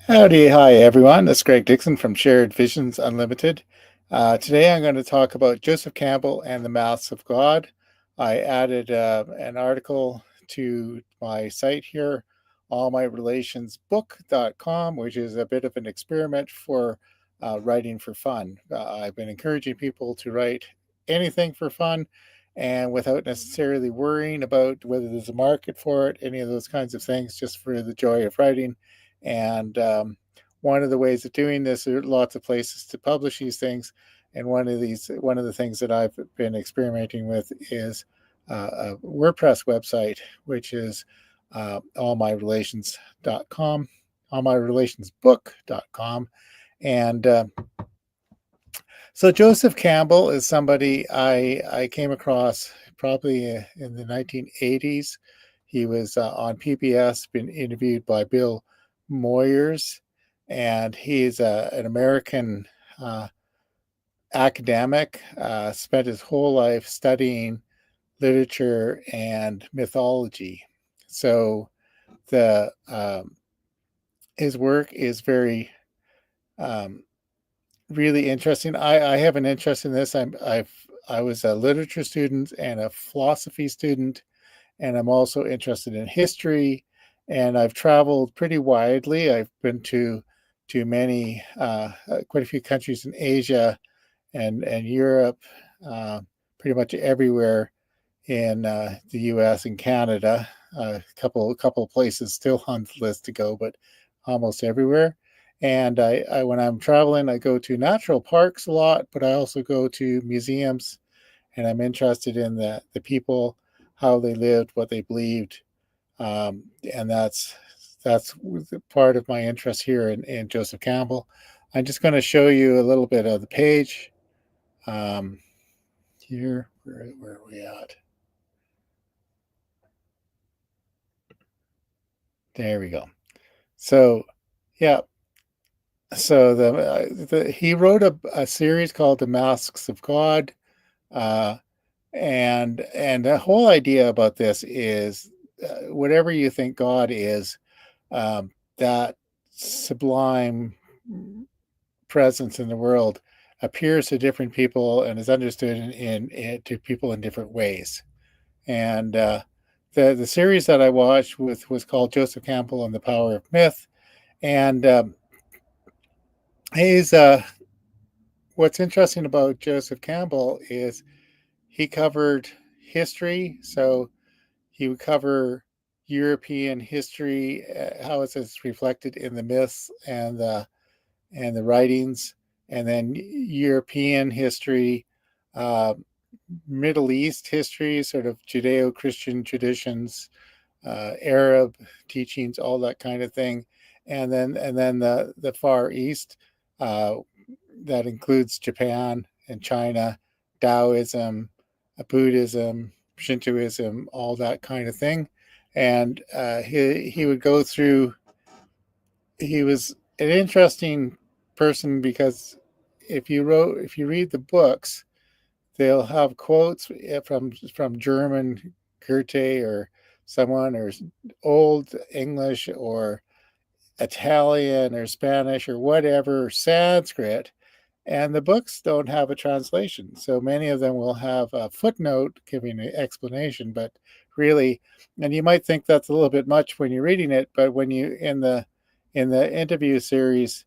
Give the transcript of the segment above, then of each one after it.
Howdy, hi everyone. It's Greg Dixon from Shared Visions Unlimited. Today I'm going to talk about Joseph Campbell and the Maths of God. I added an article to my site here, allmyrelationsbook.com, which is a bit of an experiment for writing for fun. I've been encouraging people to write anything for fun and without necessarily worrying about whether there's a market for it, any of those kinds of things, just for the joy of writing. And one of the ways of doing this, there are lots of places to publish these things. And one of the things that I've been experimenting with is a WordPress website, which is allmyrelations.com, allmyrelationsbook.com. And so Joseph Campbell is somebody I came across probably in the 1980s. He was on PBS, been interviewed by Bill Moyers, and he's an American academic, spent his whole life studying literature and mythology. So the his work is very really interesting. I have an interest in this. I was a literature student and a philosophy student, and I'm also interested in history. And I've traveled pretty widely. I've been to many, quite a few countries in Asia and Europe, pretty much everywhere in the U.S. and Canada. A couple of places still on the list to go, but almost everywhere. And when I'm traveling, I go to natural parks a lot, but I also go to museums, and I'm interested in the people, how they lived, what they believed, and that's part of my interest here in Joseph Campbell. I'm just going to show you a little bit of the page um, here. Where are we at? There we go. So, yeah. So he wrote a series called The Masks of God, uh, and the whole idea about this is whatever you think God is, that sublime presence in the world appears to different people and is understood in to people in different ways. And the series that I watched was called Joseph Campbell and the Power of Myth. And he's what's interesting about Joseph Campbell is he covered history. So he would cover European history, how it's reflected in the myths and the writings, and then European history, uh, Middle East history, sort of Judeo-Christian traditions, Arab teachings, all that kind of thing, and then the Far East, uh, that includes Japan and China, Taoism, Buddhism, Shintoism, all that kind of thing. And he would go through. He was an interesting person because if you read the books, they'll have quotes from German Goethe or someone, or old English or Italian or Spanish or whatever, Sanskrit, and the books don't have a translation. So many of them will have a footnote giving an explanation, but really, and you might think that's a little bit much when you're reading it, but when you in the interview series,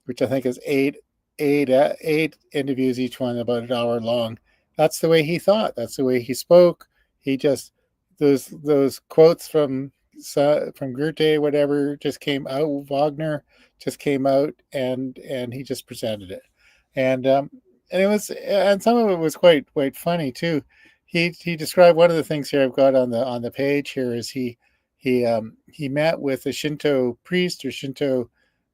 which I think is eight interviews, each one about an hour long. That's the way he thought. That's the way he spoke. He just those quotes from Goethe, whatever, just came out. Wagner just came out, and he just presented it, and and it was, and some of it was quite funny too. He described one of the things here I've got on the page here is he met with a Shinto priest or Shinto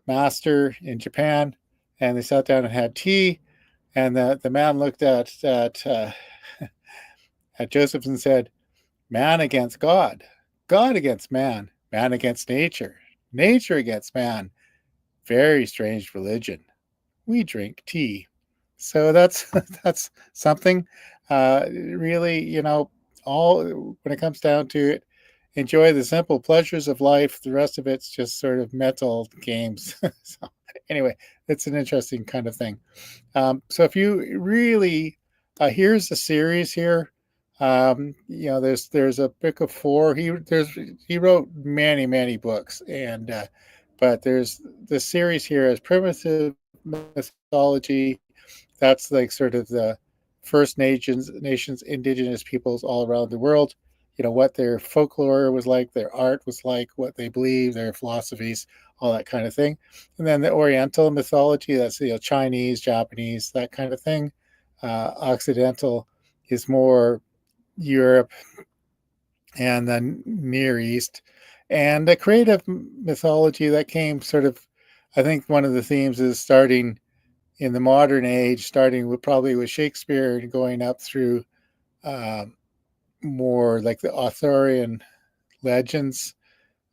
master in Japan, and they sat down and had tea. And the man looked at Joseph and said, "Man against God, God against man, man against nature, nature against man. Very strange religion. We drink tea." So that's that's something. Really, all when it comes down to it, enjoy the simple pleasures of life. The rest of it's just sort of mental games. So, anyway, it's an interesting kind of thing. So if you really, here's a series here. There's a book of four. He wrote many books, and but there's the series here is Primitive Mythology. That's like sort of the First nations, indigenous peoples all around the world. What their folklore was like, their art was like, what they believe, their philosophies, all that kind of thing. And then the Oriental mythology, that's Chinese, Japanese, that kind of thing. Occidental is more Europe and then Near East. And the creative mythology that came sort of, I think one of the themes is starting in the modern age, starting with probably with Shakespeare and going up through um, more like the Arthurian legends,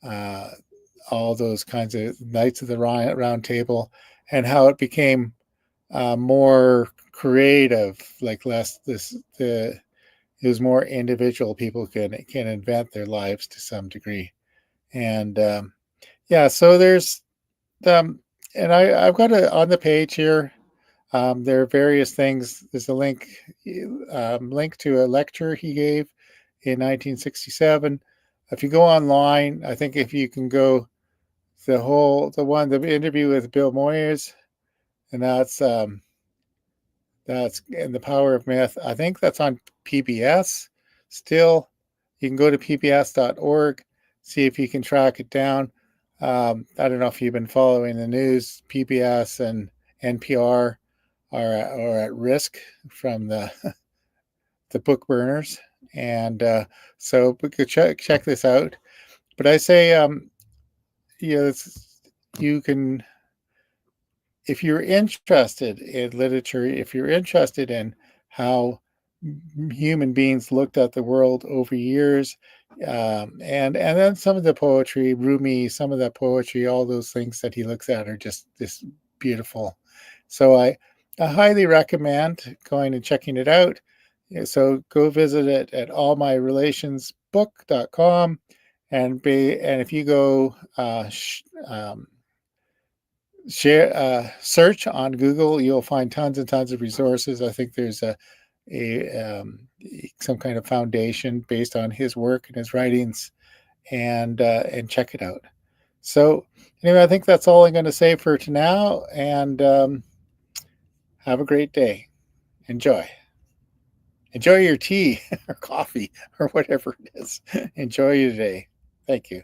uh, all those kinds of Knights of the Round Table, and how it became more creative, like less this the it was more individual. People can invent their lives to some degree, and yeah. So there's and I've got it on the page here. There are various things. There's a link to a lecture he gave in 1967. If you go online, I think if you can go the interview with Bill Moyers, and that's in the Power of Myth. I think that's on PBS still. You can go to pbs.org, see if you can track it down. I don't know if you've been following the news. PBS and NPR are at risk from the book burners, and so we could check this out. But I say, you can, if you're interested in literature, if you're interested in how human beings looked at the world over years, and then some of the poetry, Rumi, some of that poetry, all those things that he looks at are just beautiful. So I highly recommend going and checking it out. So go visit it at allmyrelationsbook.com, and if you go search on Google, you'll find tons and tons of resources. I think there's a some kind of foundation based on his work and his writings, and check it out. So anyway, I think that's all I'm going to say for now, and have a great day. Enjoy your tea or coffee or whatever it is. Enjoy your day. Thank you.